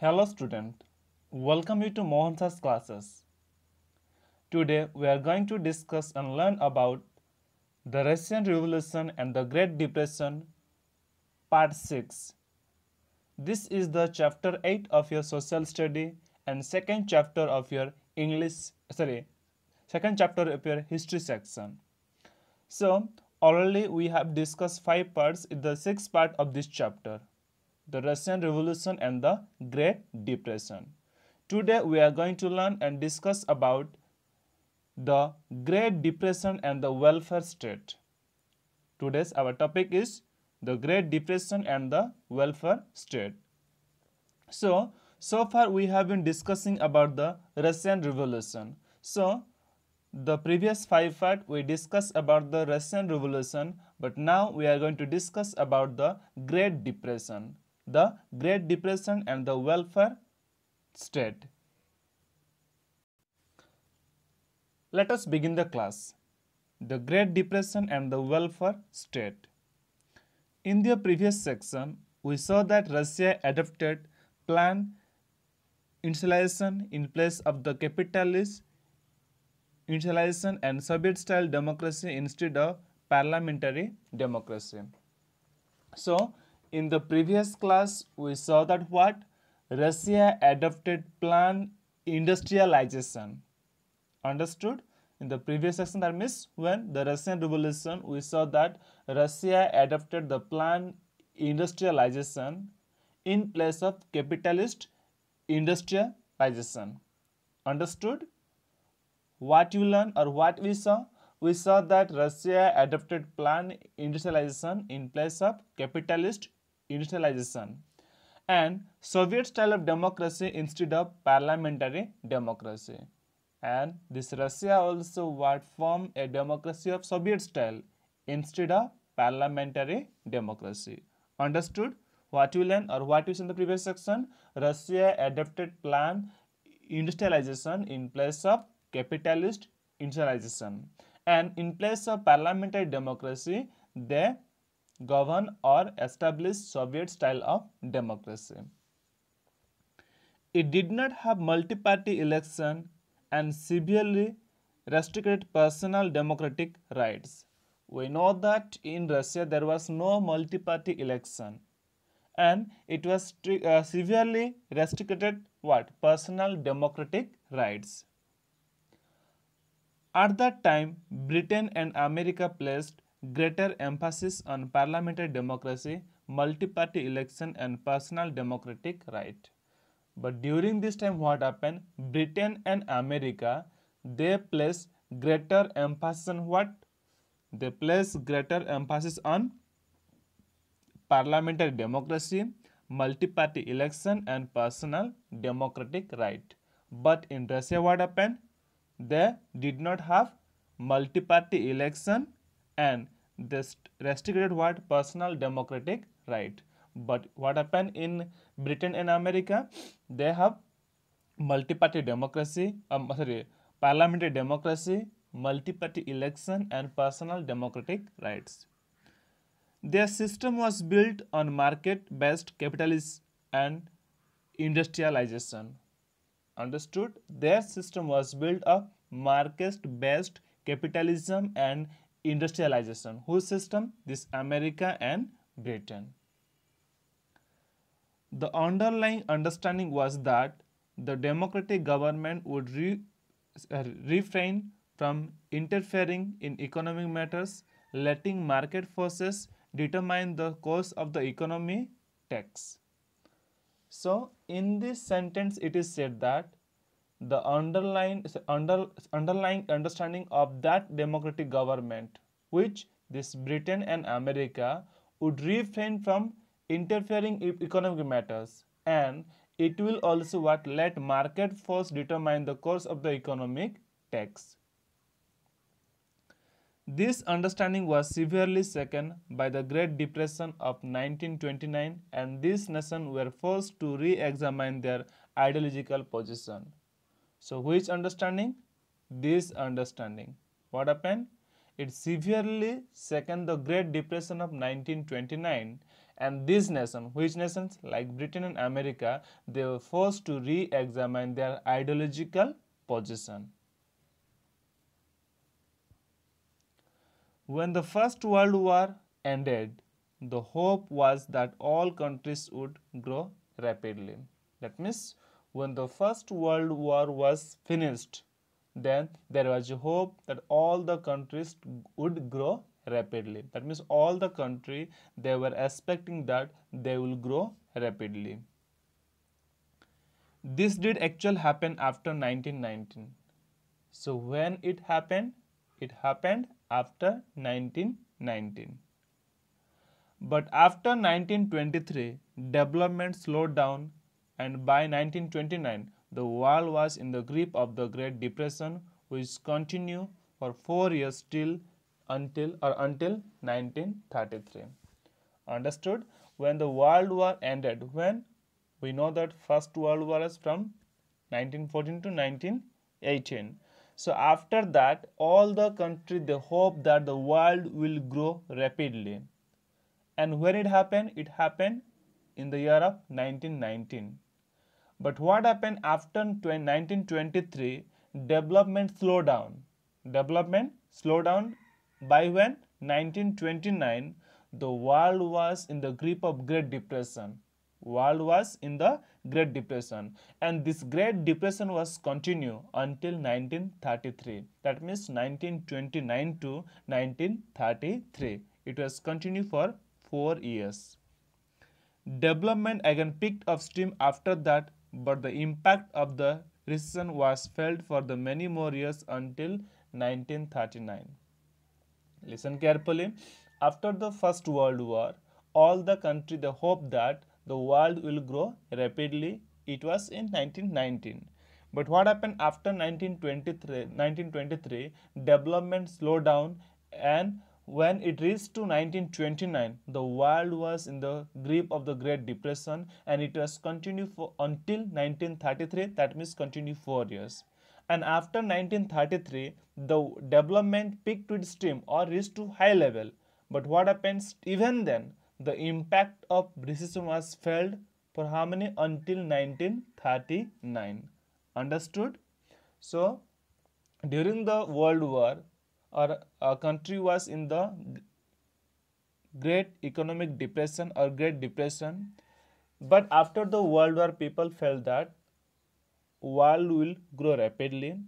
Hello student, welcome you to Mohan's classes. Today we are going to discuss and learn about the Russian Revolution and the Great Depression part 6. This is the chapter 8 of your social study and second chapter of your second chapter of your history section. So already we have discussed 5 parts in the 6th part of this chapter, the Russian Revolution and the Great Depression. Today we are going to learn and discuss about the Great Depression and the welfare state. Today's our topic is the Great Depression and the welfare state. So far we have been discussing about the Russian Revolution. So the previous 5 part we discussed about the Russian Revolution, but now we are going to discuss about the Great Depression. The Great Depression and the welfare state. Let us begin the class. The Great Depression and the welfare state. In the previous section, we saw that Russia adopted planned industrialization in place of the capitalist industrialization and Soviet-style democracy instead of parliamentary democracy. So, in the previous class, we saw that what? Russia adopted planned industrialization. Understood? In the previous section, that means when the Russian Revolution, we saw that Russia adopted the planned industrialization in place of capitalist industrialization. Understood? What you learned or what we saw? We saw that Russia adopted planned industrialization in place of capitalist industrialization and Soviet style of democracy instead of parliamentary democracy. And this Russia also what formed a democracy of Soviet style instead of parliamentary democracy. Understood? What you learned or what you saw in the previous section? Russia adopted planned industrialization in place of capitalist industrialization, and in place of parliamentary democracy they govern or establish Soviet style of democracy. It did not have multi-party election and severely restricted personal democratic rights. We know that in Russia there was no multi-party election and it was severely restricted what? Personal democratic rights. At that time, Britain and America placed greater emphasis on parliamentary democracy, multi-party election and personal democratic right. But during this time what happened? Britain and America, they placed greater emphasis on what? They placed greater emphasis on parliamentary democracy, multi-party election and personal democratic right. But in Russia what happened? They did not have multi-party election and they restricted what? Personal democratic right. But what happened in Britain and America? They have multi-party democracy, parliamentary democracy, multi-party election and personal democratic rights. Their system was built on market-based capitalism and industrialization. Understood? Their system was built of market-based capitalism and industrialization. Whose system? This America and Britain. The underlying understanding was that the democratic government would refrain from interfering in economic matters, letting market forces determine the course of the economy tax. So, in this sentence, it is said that the underlying understanding of that democratic government, which this Britain and America would refrain from interfering in economic matters, and it will also what? Let market force determine the course of the economic tax. This understanding was severely shaken by the Great Depression of 1929 and these nations were forced to re-examine their ideological position. So which understanding? This understanding. What happened? It severely shaken the Great Depression of 1929 And these nations, which nations like Britain and America, they were forced to re-examine their ideological position. When the First World War ended, the hope was that all countries would grow rapidly. That means when the First World War was finished, then there was a hope that all the countries would grow rapidly. That means all the country, they were expecting that they will grow rapidly. This did actually happen after 1919. So when it happened after 1919. But after 1923, development slowed down, and by 1929, the world was in the grip of the Great Depression, which continued for 4 years until 1933. Understood? When the World War ended, when we know that First World War is from 1914 to 1918. So after that, all the countries they hope that the world will grow rapidly. And when it happened in the year of 1919. But what happened after 1923? Development slowed down. Development slowed down by when? 1929. The world was in the grip of Great Depression. World was in the Great Depression, and this Great Depression was continue until 1933. That means 1929 to 1933. It was continue for 4 years. Development again picked up steam after that, but the impact of the recession was felt for the many more years until 1939. Listen carefully. After the First World War, all the countries they hoped that the world will grow rapidly. It was in 1919. But what happened after 1923, development slowed down, and when it reached to 1929, the world was in the grip of the Great Depression, and it was continued for until 1933. That means continue 4 years. And after 1933, the development peaked with steam or reached to high level. But what happens even then? The impact of recession was felt for how many? Until 1939. Understood? So, during the World War, our country was in the Great Economic Depression or Great Depression. But after the World War, people felt that world will grow rapidly,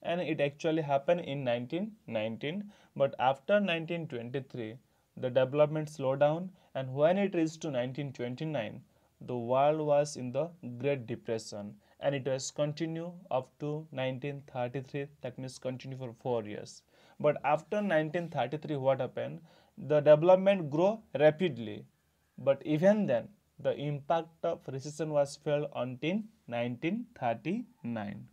and it actually happened in 1919. But after 1923, the development slowed down, and when it reached to 1929, the world was in the Great Depression, and it was continue up to 1933. That means continue for 4 years. But after 1933, what happened? The development grew rapidly, but even then, the impact of recession was felt until 1939.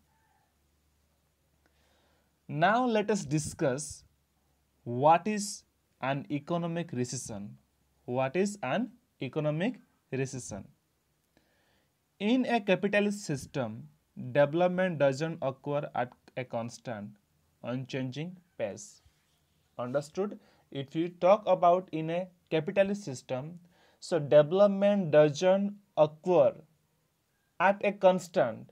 Now let us discuss what is an economic recession. What is an economic recession? In a capitalist system, development doesn't occur at a constant, unchanging pace. Understood? If you talk about in a capitalist system, so development doesn't occur at a constant.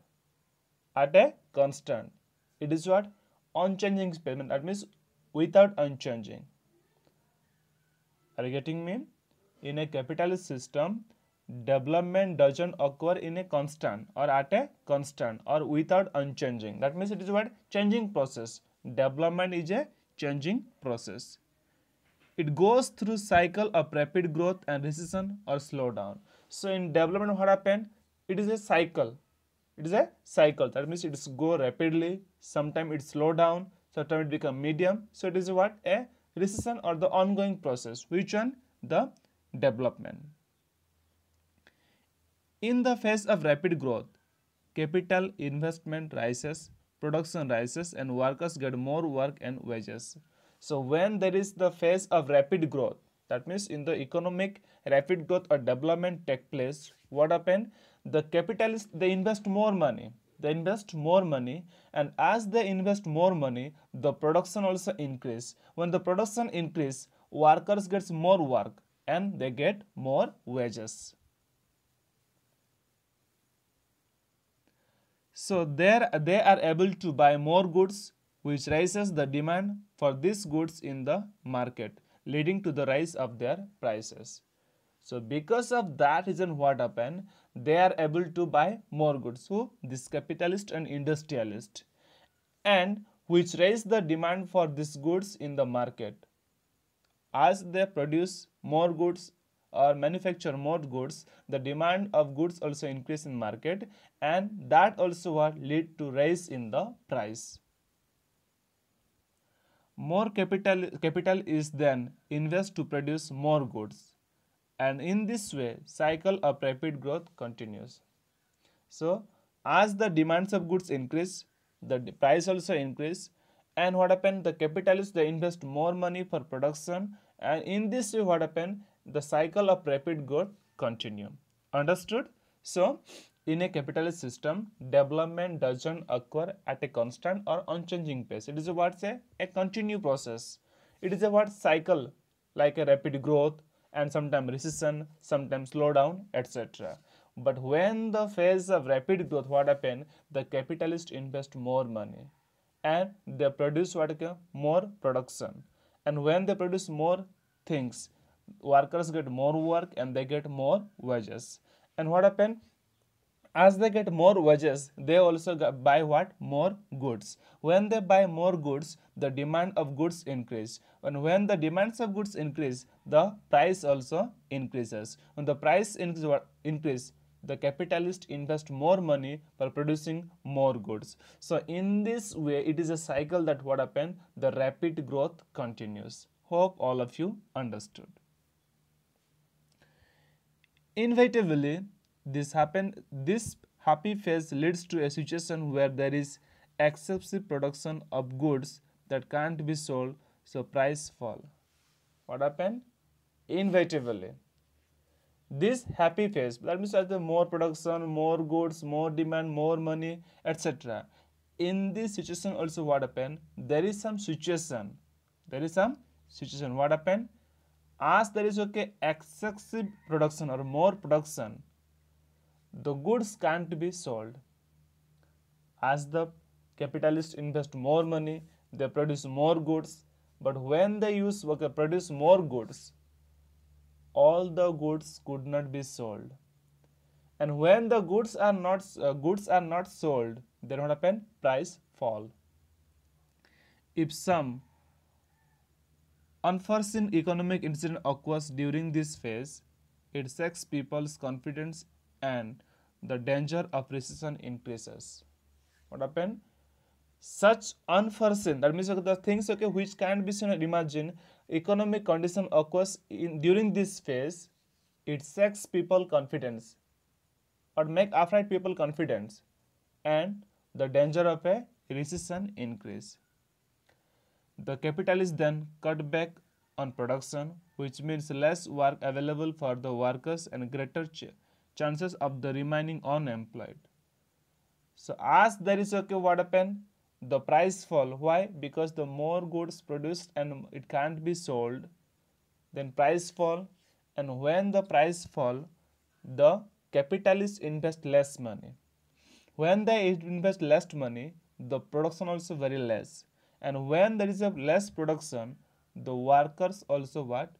It is what? Unchanging space. That means without unchanging. Are you getting me? In a capitalist system, development doesn't occur in a constant or at a constant or without unchanging. That means it is what? Changing process. Development is a changing process. It goes through cycle of rapid growth and recession or slowdown. So in development, what happened? It is a cycle. It is a cycle. That means it is go rapidly. Sometimes it slow down. Sometimes it become medium. So it is what? A recession or the ongoing process. Which one? The development. In the face of rapid growth, capital investment rises, production rises, and workers get more work and wages. So when there is the phase of rapid growth, that means in the economic rapid growth or development take place, what happen? The capitalists, they invest more money. And as they invest more money, the production also increase. When the production increase, workers gets more work. and they get more wages. So there they are able to buy more goods, which raises the demand for these goods in the market, leading to the rise of their prices. So because of that reason, what happened? They are able to buy more goods. Who? This capitalist and industrialist, and which raise the demand for these goods in the market. As they produce more goods or manufacture more goods, the demand of goods also increase in market, and that also what lead to rise in the price. More capital is then invest to produce more goods, and in this way cycle of rapid growth continues. So as the demands of goods increase, the price also increase, and what happened? The capitalists they invest more money for production, and in this way what happened? The cycle of rapid growth continue. Understood? So in a capitalist system, development doesn't occur at a constant or unchanging pace. It is a what say a continue process. It is a what cycle, like a rapid growth and sometimes recession, sometimes slowdown, etc. But when the phase of rapid growth, what happen? The capitalists invest more money and they produce what more production. And when they produce more things, workers get more work and they get more wages. And what happen? As they get more wages, they also buy what? More goods. When they buy more goods, the demand of goods increase. And when the demands of goods increase, the price also increases. When the price increase, the capitalist invest more money for producing more goods. So in this way, it is a cycle that what happen? The rapid growth continues. Hope all of you understood. Inevitably, this happy phase leads to a situation where there is excessive production of goods that can't be sold, so price fall. What happened? Inevitably, this happy phase, that means as the more production, more goods, more demand, more money, etc. In this situation also what happened? There is some situation. What happened? As there is excessive production or more production, the goods can't be sold. As the capitalists invest more money, they produce more goods, but when they produce more goods, all the goods could not be sold. And when the goods are not sold, then what happen? Price fall. If some unforeseen economic incident occurs during this phase, it shakes people's confidence and the danger of recession increases. What happened? Such unforeseen, that means the things which can't be seen or imagined, economic condition occurs during this phase, it shakes people confidence or make afraid people confidence, and the danger of a recession increase. The capitalists then cut back on production, which means less work available for the workers and greater chances of the remaining unemployed. So as there is what happened? The price fall. Why? Because the more goods produced and it can't be sold, then price fall, and when the price fall, the capitalists invest less money. When they invest less money, the production also very less, and when there is a less production, the workers also what?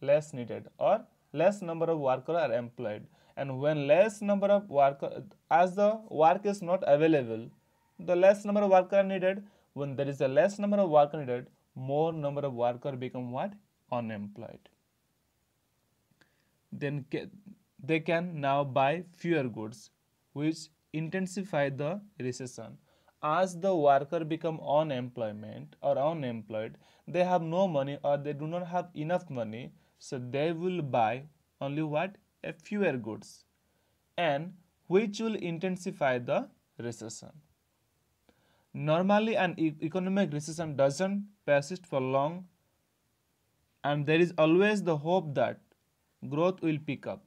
Less needed, or less number of workers are employed. And when less number of workers, as the work is not available, the less number of workers are needed. When there is a less number of workers needed, more number of workers become what? Unemployed. Then they can now buy fewer goods, which intensify the recession. As the worker become unemployed, they have no money or they do not have enough money, so they will buy only what? A fewer goods, and which will intensify the recession. Normally, an economic recession doesn't persist for long, and there is always the hope that growth will pick up.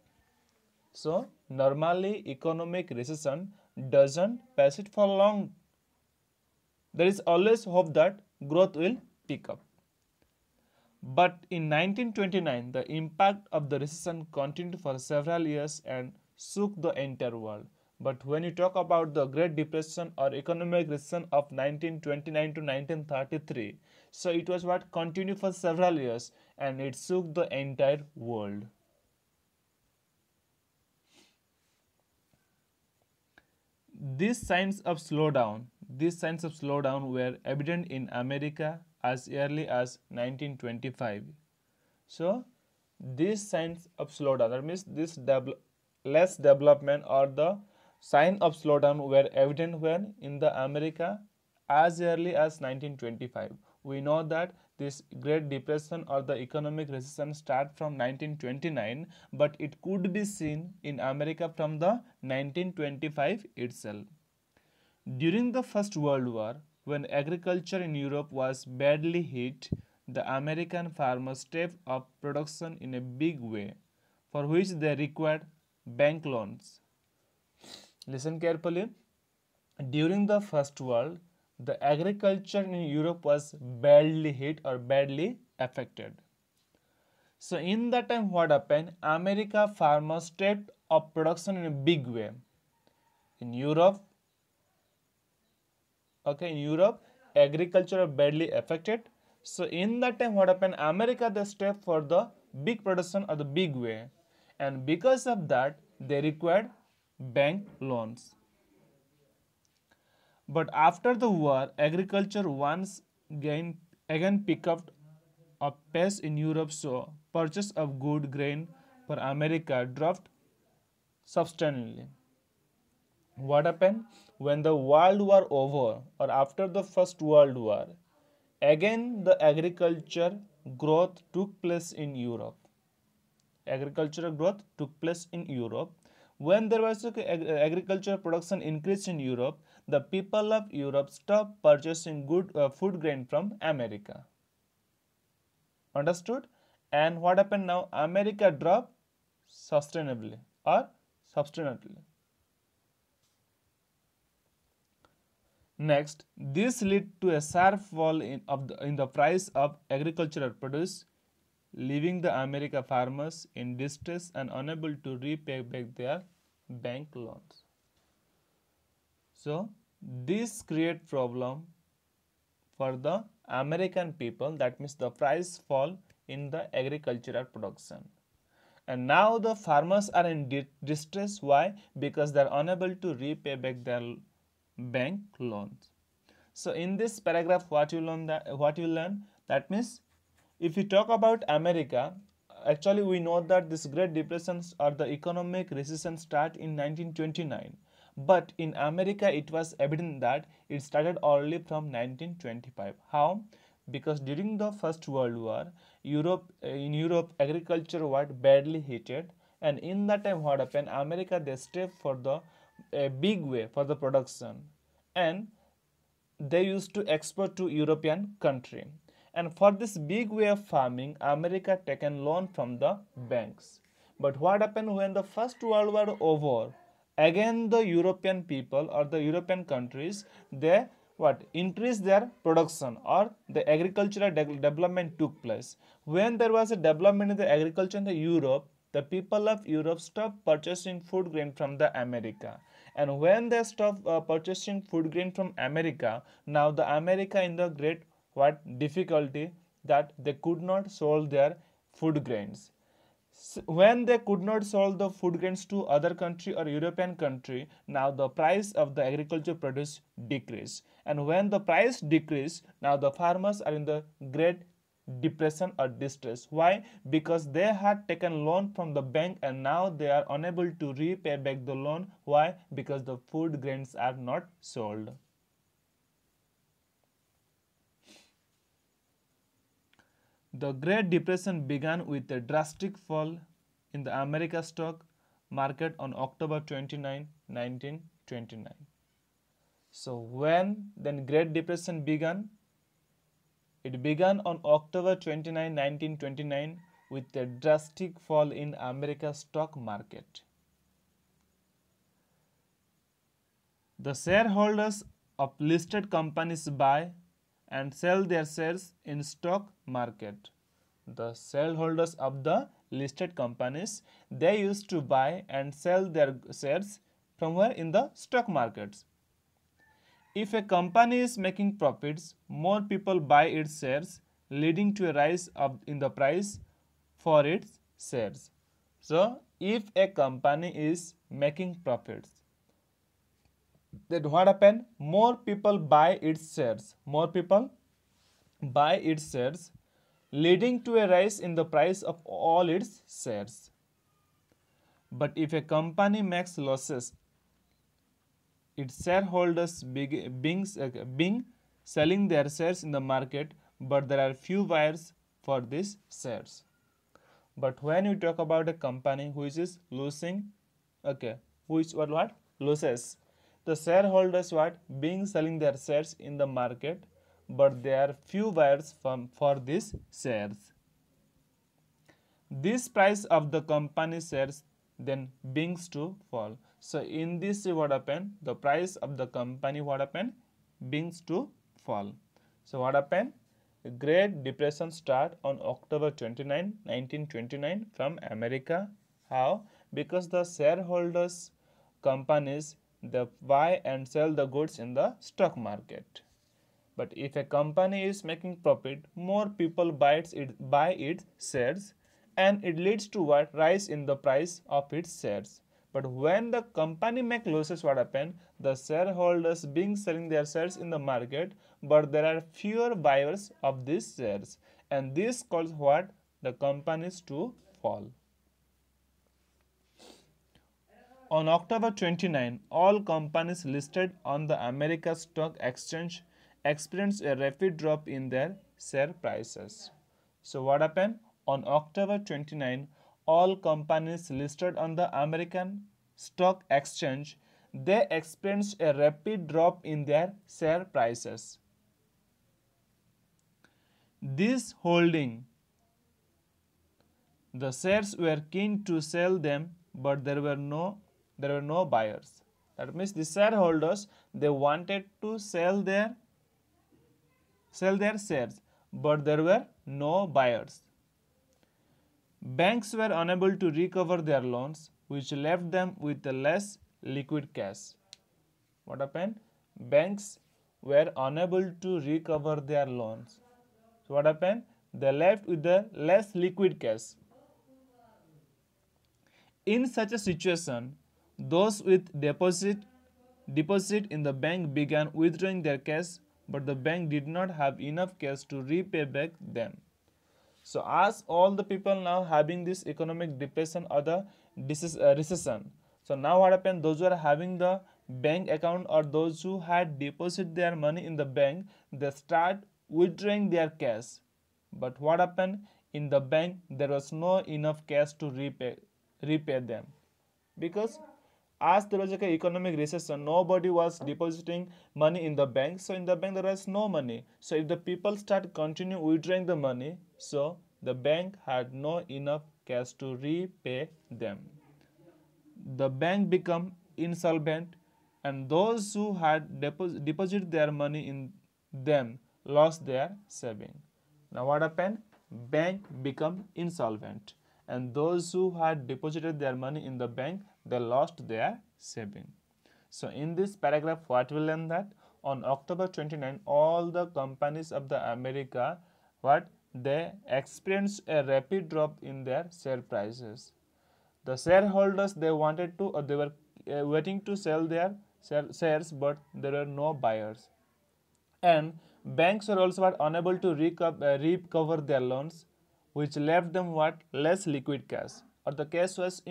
So, normally, economic recession doesn't persist for long. There is always hope that growth will pick up. But in 1929, the impact of the recession continued for several years and shook the entire world. But when you talk about the Great Depression or economic recession of 1929 to 1933, so it was what continued for several years and it shook the entire world. These signs of slowdown were evident in America as early as 1925. So, these signs of slowdown, that means this less development or the sign of slowdown were evident when in the America as early as 1925. We know that this Great Depression or the economic recession start from 1929, but it could be seen in America from the 1925 itself. During the First World War, when agriculture in Europe was badly hit, the American farmers stepped up production in a big way, for which they required bank loans. Listen carefully. During the First World, the agriculture in Europe was badly hit or badly affected. So in that time what happened? America farmers stepped up production in a big way. In Europe, in Europe, agriculture badly affected. So in that time what happened? America they step for the big production or the big way, and because of that they required bank loans. But after the war, agriculture once again picked up a pace in Europe, so purchase of good grain for America dropped substantially. What happened? When the World War over or after the First World War, again the agriculture growth took place in Europe. Agricultural growth took place in Europe. When there was agricultural production increase in Europe, the people of Europe stopped purchasing good food grain from America. Understood? And what happened now? America dropped sustainably or substantially. Next, this led to a sharp fall in the price of agricultural produce, leaving the American farmers in distress and unable to repay back their bank loans. So, this create problem for the American people, that means the price fall in the agricultural production. And now the farmers are in distress. Why? Because they are unable to repay back their bank loans. So in this paragraph what you learn, that means if we talk about America, actually we know that this Great Depressions or the economic recession start in 1929, but in America it was evident that it started only from 1925. How? Because during the First World War, in Europe agriculture was badly hit, and in that time what happened? America they stepped for the a big way for the production, and they used to export to European country. And for this big way of farming, America taken loan from the banks. But what happened when the First World War over? Again the European people or the European countries, they increase their production or the agricultural development took place. When there was a development in the agriculture in the Europe, the people of Europe stopped purchasing food grain from the America. And when they stopped purchasing food grain from America, now the America in the great difficulty that they could not sold their food grains. When they could not sell the food grains to other country or European country, now the price of the agriculture produce decrease. And when the price decrease, now the farmers are in the great depression or distress. Why? Because they had taken loan from the bank and now they are unable to repay back the loan. Why? Because the food grains are not sold. The Great Depression began with a drastic fall in the American stock market on October 29, 1929. So when then Great Depression began? It began on October 29, 1929 with a drastic fall in America's stock market. The shareholders of listed companies buy and sell their shares in stock market. The shareholders of the listed companies, they used to buy and sell their shares from where? In the stock markets. If a company is making profits, more people buy its shares, leading to a rise in the price for its shares. So, if a company is making profits, then what happen? More people buy its shares. More people buy its shares, leading to a rise in the price of all its shares. But if a company makes losses, its shareholders being selling their shares in the market, but there are few buyers for these shares. But when you talk about a company which is losing, okay, which what loses, the shareholders what being selling their shares in the market, but there are few buyers for these shares. This price of the company shares then begins to fall. So in this what happened? The price of the company what happened? Begins to fall. So what happened? The Great Depression start on October 29, 1929 from America. How? Because the shareholders companies they buy and sell the goods in the stock market. But if a company is making profit, more people buy its shares, and it leads to what? Rise in the price of its shares. But when the company make losses, what happen? The shareholders being selling their shares in the market, but there are fewer buyers of these shares, and this causes what? The companies to fall. On October 29, all companies listed on the American Stock Exchange experienced a rapid drop in their share prices. So what happened? On October 29, all companies listed on the American Stock Exchange they experienced a rapid drop in their share prices. This holding the shares were keen to sell them, but there were no buyers. That means the shareholders they wanted to sell their shares, but there were no buyers. Banks were unable to recover their loans, which left them with less liquid cash. What happened? Banks were unable to recover their loans. So what happened? They left with the less liquid cash. In such a situation, those with deposit in the bank began withdrawing their cash, but the bank did not have enough cash to repay back them. So as all the people now having this economic depression or the recession, so now what happened? Those who are having the bank account or those who had deposit their money in the bank, they start withdrawing their cash. But what happened? In the bank there was no enough cash to repay them, because as there was like an economic recession, nobody was depositing money in the bank, so in the bank there was no money. So if the people start continue withdrawing the money, so the bank had no enough cash to repay them. The bank become insolvent, and those who had deposited their money in them lost their saving. Now what happened? Bank become insolvent, and those who had deposited their money in the bank they lost their saving. So in this paragraph what we learn that on October 29 all the companies of the America what they experienced a rapid drop in their share prices. The shareholders they wanted to or they were waiting to sell their shares, but there were no buyers, and banks were also what, unable to recover their loans, which left them what less liquid cash, or the cash was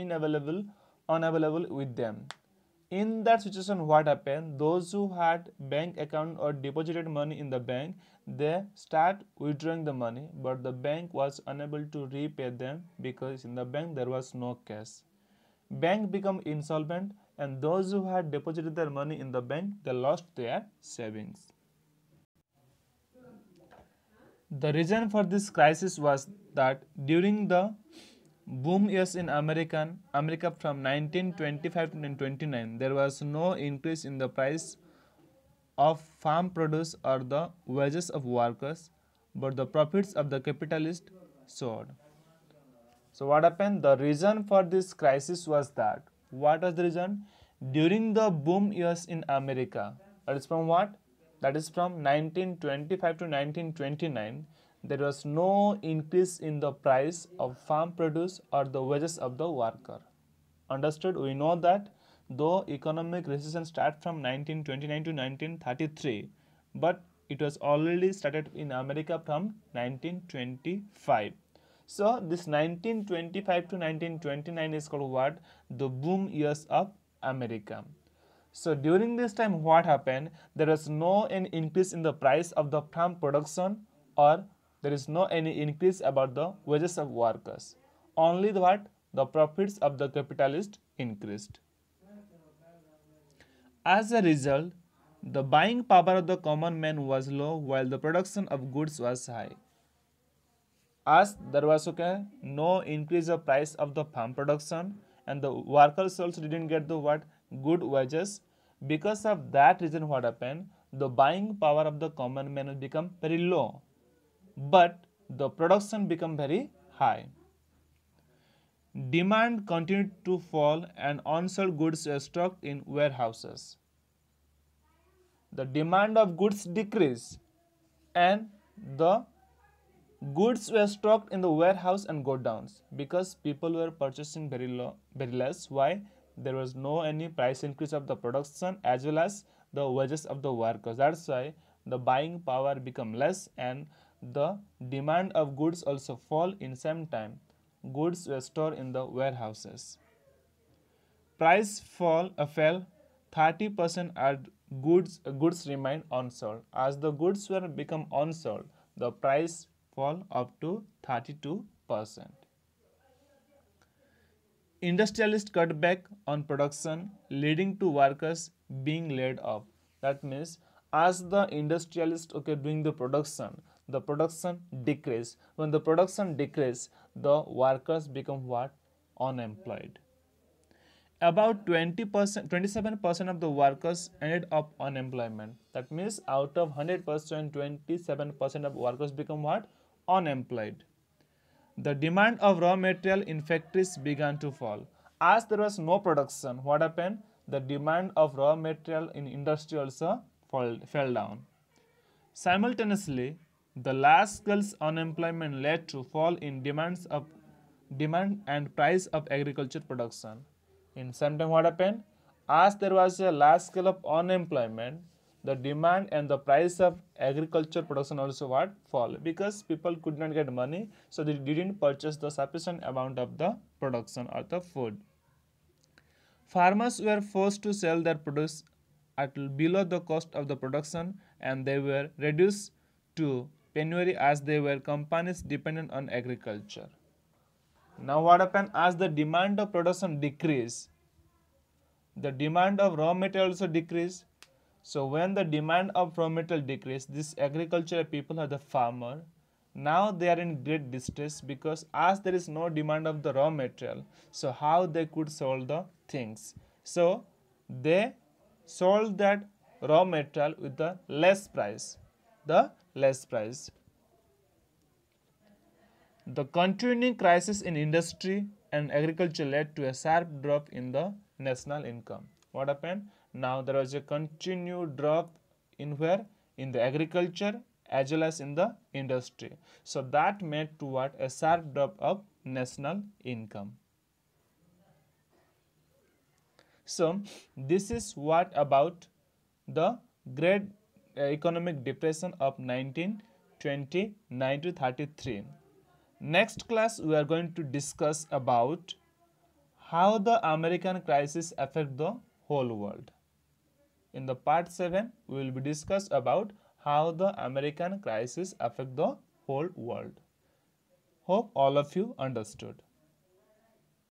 unavailable with them. In that situation what happened? Those who had bank account or deposited money in the bank they start withdrawing the money, but the bank was unable to repay them because in the bank there was no cash. Bank become insolvent, and those who had deposited their money in the bank they lost their savings. The reason for this crisis was that during the boom years in America from 1925 to 1929, there was no increase in the price of farm produce or the wages of workers, but the profits of the capitalists soared. So what happened? The reason for this crisis was that, what was the reason? During the boom years in America, that is from what? That is from 1925 to 1929, there was no increase in the price of farm produce or the wages of the worker. Understood? We know that though economic recession started from 1929 to 1933, but it was already started in America from 1925. So this 1925 to 1929 is called what? The boom years of America. So during this time, what happened? There was no any increase in the price of the farm production, or there is no any increase about the wages of workers. Only the what? The profits of the capitalist increased. As a result, the buying power of the common man was low while the production of goods was high. As there was no increase of price of the farm production, and the workers also didn't get the what? Good wages. Because of that reason, what happened? The buying power of the common man will become very low, but the production become very high. Demand continued to fall and unsold goods were stocked in warehouses. The demand of goods decreased and the goods were stocked in the warehouse and godowns because people were purchasing very less. Why? There was no any price increase of the production as well as the wages of the workers. That's why the buying power become less and the demand of goods also fall. In same time, goods were stored in the warehouses. Price fell 30% and goods remained unsold. As the goods were become unsold, the price fall up to 32%. Industrialists cut back on production, leading to workers being laid off. That means as the industrialists doing the production decrease. When the production decrease, the workers become what? Unemployed. About 27% of the workers ended up unemployment. That means out of 100%, 27% of workers become what? Unemployed. The demand of raw material in factories began to fall. As there was no production, what happened? The demand of raw material in industry also fell down. Simultaneously, the large-scale unemployment led to fall in demand and price of agriculture production. In some time, what happened? As there was a large scale of unemployment, the demand and the price of agriculture production also what? Fall, because people could not get money, so they didn't purchase the sufficient amount of the production or the food. Farmers were forced to sell their produce at below the cost of the production, and they were reduced to penury as they were companies dependent on agriculture. Now what happened? As the demand of production decreased, the demand of raw material also decreased. So when the demand of raw material decreased, this agricultural people are the farmer. Now they are in great distress because as there is no demand of the raw material, so how they could sell the things? So they sold that raw material with the less price. The continuing crisis in industry and agriculture led to a sharp drop in the national income. What happened? Now there was a continued drop in where? In the agriculture as well as in the industry. So that made to what? A sharp drop of national income. So this is what about the Great Economic Depression of 1929 to 33. Next class we are going to discuss about how the American crisis affect the whole world. In the part 7 we will be discuss about how the American crisis affect the whole world. Hope all of you understood.